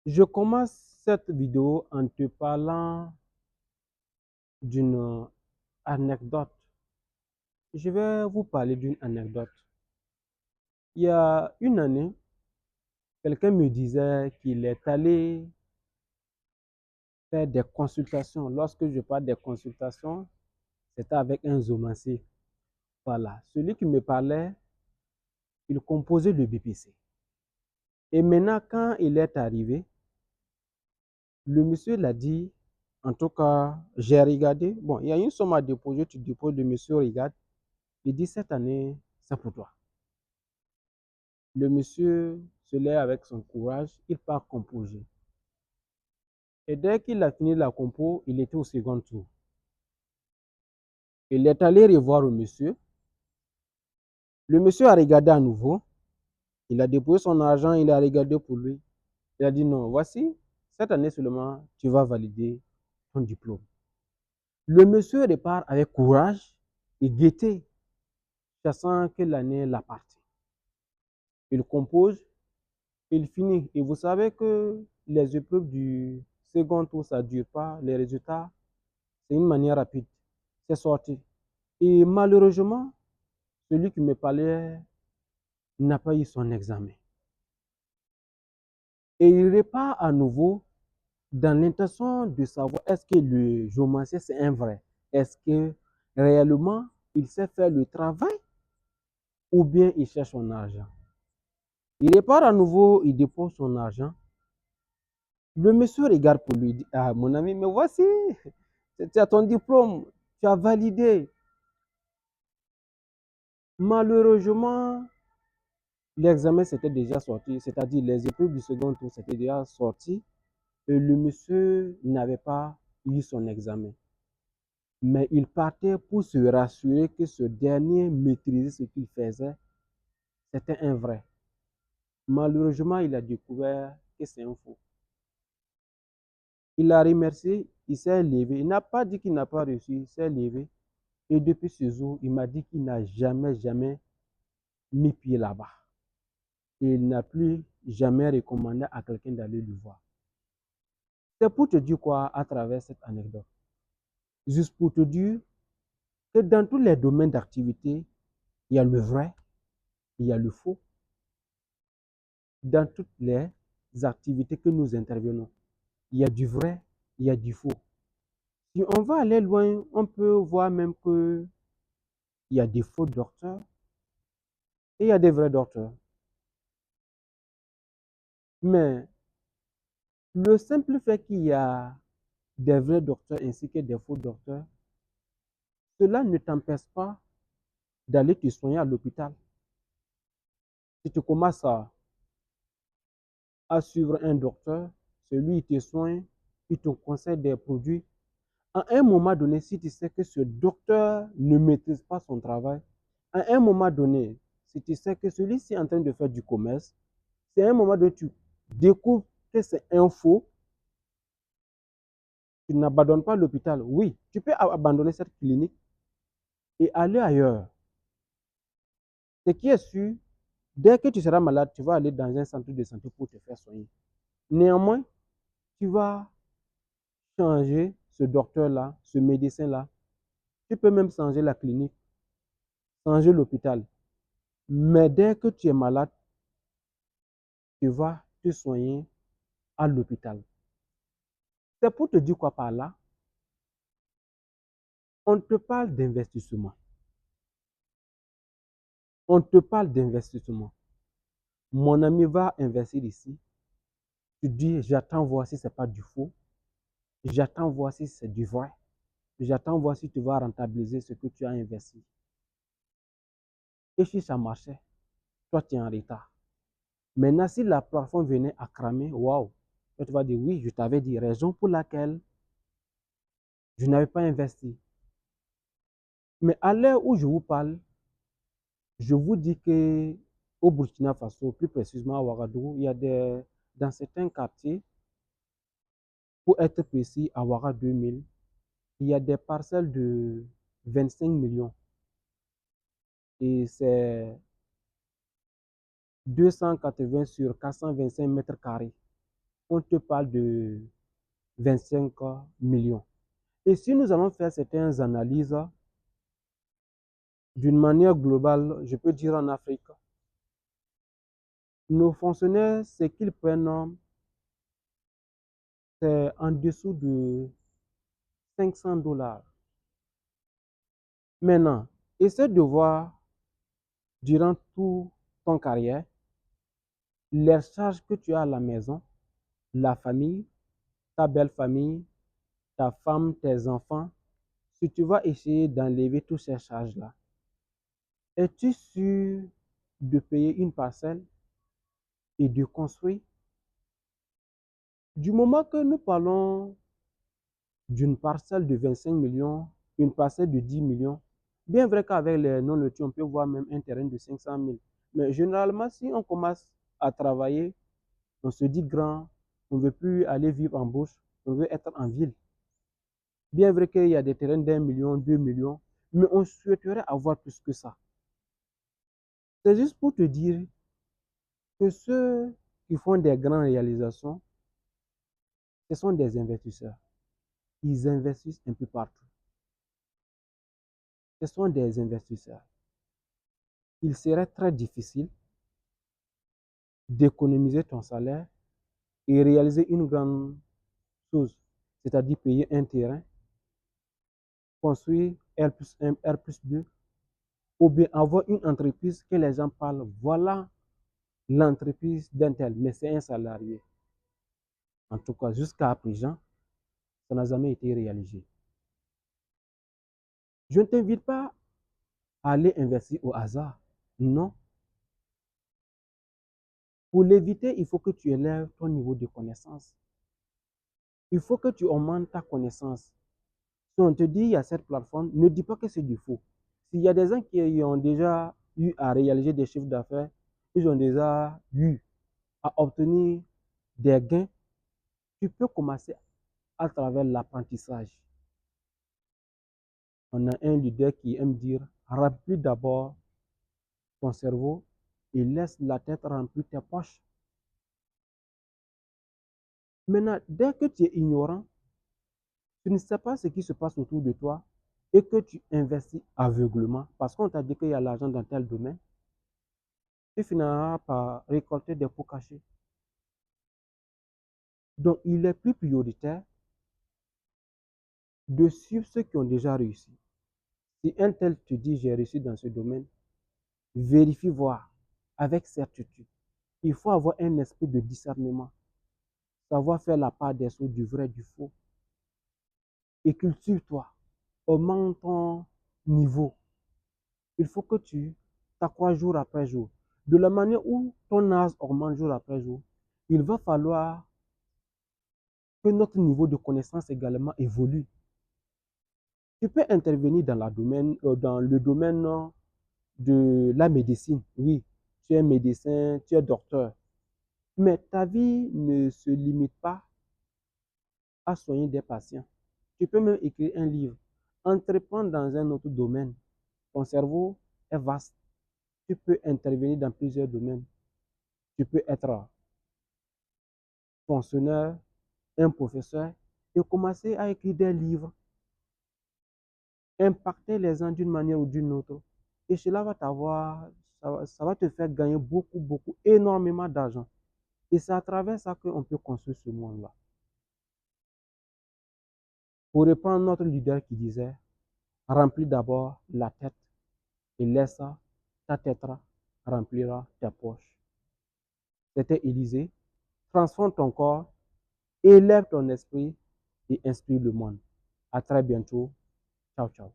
Je commence cette vidéo en te parlant d'une anecdote. Je vais vous parler d'une anecdote. Il y a une année, quelqu'un me disait qu'il est allé faire des consultations. Lorsque je parle des consultations, c'était avec un zoomancier. Voilà. Celui qui me parlait, il composait le BPC. Et maintenant, quand il est arrivé, le monsieur l'a dit, en tout cas, j'ai regardé. Bon, il y a une somme à déposer, tu déposes, le monsieur regarde. Il dit, cette année, c'est pour toi. Le monsieur se lève avec son courage, il part composer. Et dès qu'il a fini la compo, il était au second tour. Il est allé revoir le monsieur. Le monsieur a regardé à nouveau. Il a déposé son argent, il a regardé pour lui. Il a dit non, voici, cette année seulement, tu vas valider ton diplôme. Le monsieur repart avec courage et gaieté, sachant que l'année l'a partie. Il compose, il finit. Et vous savez que les épreuves du second tour, ça ne dure pas. Les résultats, c'est une manière rapide. C'est sorti. Et malheureusement, celui qui me parlait n'a pas eu son examen. Et il repart à nouveau dans l'intention de savoir est-ce que le géomancien c'est un vrai. Est-ce que réellement il sait faire le travail ou bien il cherche son argent. Il repart à nouveau, il dépose son argent. Le monsieur regarde pour lui, dit, ah mon ami, mais voici, tu as ton diplôme, tu as validé. Malheureusement, l'examen s'était déjà sorti, c'est-à-dire les épreuves du second tour s'étaient déjà sorties et le monsieur n'avait pas eu son examen. Mais il partait pour se rassurer que ce dernier maîtrisait ce qu'il faisait. C'était un vrai. Malheureusement, il a découvert que c'est un faux. Il a remercié, il s'est levé. Il n'a pas dit qu'il n'a pas reçu, il s'est levé. Et depuis ce jour, il m'a dit qu'il n'a jamais mis pied là-bas. Et il n'a plus jamais recommandé à quelqu'un d'aller le voir. C'est pour te dire quoi à travers cette anecdote? Juste pour te dire que dans tous les domaines d'activité, il y a le vrai, il y a le faux. Dans toutes les activités que nous intervenons, il y a du vrai, il y a du faux. Si on va aller loin, on peut voir même qu'il y a des faux docteurs et il y a des vrais docteurs. Mais le simple fait qu'il y a des vrais docteurs ainsi que des faux docteurs, cela ne t'empêche pas d'aller te soigner à l'hôpital. Si tu commences à suivre un docteur, celui il te soigne, il te conseille des produits. À un moment donné, si tu sais que ce docteur ne maîtrise pas son travail, à un moment donné, si tu sais que celui-ci est en train de faire du commerce, c'est un moment donné tu découvres que c'est un faux, tu n'abandonnes pas l'hôpital. Oui, tu peux abandonner cette clinique et aller ailleurs. Ce qui est sûr, dès que tu seras malade, tu vas aller dans un centre de santé pour te faire soigner. Néanmoins, tu vas changer ce docteur-là, ce médecin-là. Tu peux même changer la clinique, changer l'hôpital. Mais dès que tu es malade, tu vas te soigner à l'hôpital. C'est pour te dire quoi par là? On te parle d'investissement. On te parle d'investissement. Mon ami va investir ici. Tu dis, j'attends voir si ce n'est pas du faux. J'attends voir si c'est du vrai. J'attends voir si tu vas rentabiliser ce que tu as investi. Et si ça marchait, toi, tu es en retard. Maintenant, si la plateforme venait à cramer, waouh, toi, tu vas dire, oui, je t'avais dit, raison pour laquelle je n'avais pas investi. Mais à l'heure où je vous parle, je vous dis que au Burkina Faso, plus précisément à Ouagadougou, dans certains quartiers, pour être précis, à Ouaga 2000, il y a des parcelles de 25 millions. Et c'est 280 sur 425 mètres carrés. on te parle de 25 millions. Et si nous allons faire certaines analyses d'une manière globale, je peux dire en Afrique, nos fonctionnaires, ce qu'ils prennent, c'est en dessous de 500 $. Maintenant, essaie de voir durant toute ton carrière les charges que tu as à la maison, la famille, ta belle famille, ta femme, tes enfants. Si tu vas essayer d'enlever toutes ces charges-là, es-tu sûr de payer une parcelle et de construire? Du moment que nous parlons d'une parcelle de 25 millions, une parcelle de 10 millions, bien vrai qu'avec les non-lotis, on peut voir même un terrain de 500 000. Mais généralement, si on commence à travailler, on se dit grand, on ne veut plus aller vivre en bush, on veut être en ville. Bien vrai qu'il y a des terrains d'1 million, 2 millions, mais on souhaiterait avoir plus que ça. C'est juste pour te dire que ceux qui font des grandes réalisations, ce sont des investisseurs. Ils investissent un peu partout. Ce sont des investisseurs. Il serait très difficile d'économiser ton salaire et réaliser une grande chose, c'est-à-dire payer un terrain, construire R+1, R+2, ou bien avoir une entreprise que les gens parlent, voilà l'entreprise d'un tel, mais c'est un salarié. En tout cas, jusqu'à présent, ça n'a jamais été réalisé. Je ne t'invite pas à aller investir au hasard. Non. Pour l'éviter, il faut que tu élèves ton niveau de connaissance. Il faut que tu augmentes ta connaissance. Si on te dit il y a cette plateforme, ne dis pas que c'est du faux. S'il y a des gens qui ont déjà eu à réaliser des chiffres d'affaires, ils ont déjà eu à obtenir des gains, tu peux commencer à travers l'apprentissage. On a un leader qui aime dire, remplis d'abord ton cerveau et laisse la tête remplir tes poches. Maintenant, dès que tu es ignorant, tu ne sais pas ce qui se passe autour de toi et que tu investis aveuglement parce qu'on t'a dit qu'il y a l'argent dans tel domaine, tu finiras par récolter des pots cachés. Donc, il est plus prioritaire de suivre ceux qui ont déjà réussi. Si un tel te dit j'ai réussi dans ce domaine, vérifie voir avec certitude. Il faut avoir un esprit de discernement, savoir faire la part des choses du vrai, du faux. Et cultive-toi, augmente ton niveau. Il faut que tu t'accrois jour après jour. De la manière où ton âge augmente jour après jour, il va falloir que notre niveau de connaissance également évolue. Tu peux intervenir dans le domaine de la médecine. Oui, tu es médecin, tu es docteur. Mais ta vie ne se limite pas à soigner des patients. Tu peux même écrire un livre, entreprendre dans un autre domaine. Ton cerveau est vaste. Tu peux intervenir dans plusieurs domaines. Tu peux être fonctionnaire, un professeur et commencer à écrire des livres, impacter les gens d'une manière ou d'une autre. Et cela va ça va te faire gagner beaucoup, beaucoup, énormément d'argent. Et c'est à travers ça qu'on peut construire ce monde-là. Pour reprendre notre leader qui disait, remplis d'abord la tête et laisse ta tête remplira tes poches. C'était Élysée. Transforme ton corps, élève ton esprit et inspire le monde. À très bientôt. Ciao, ciao.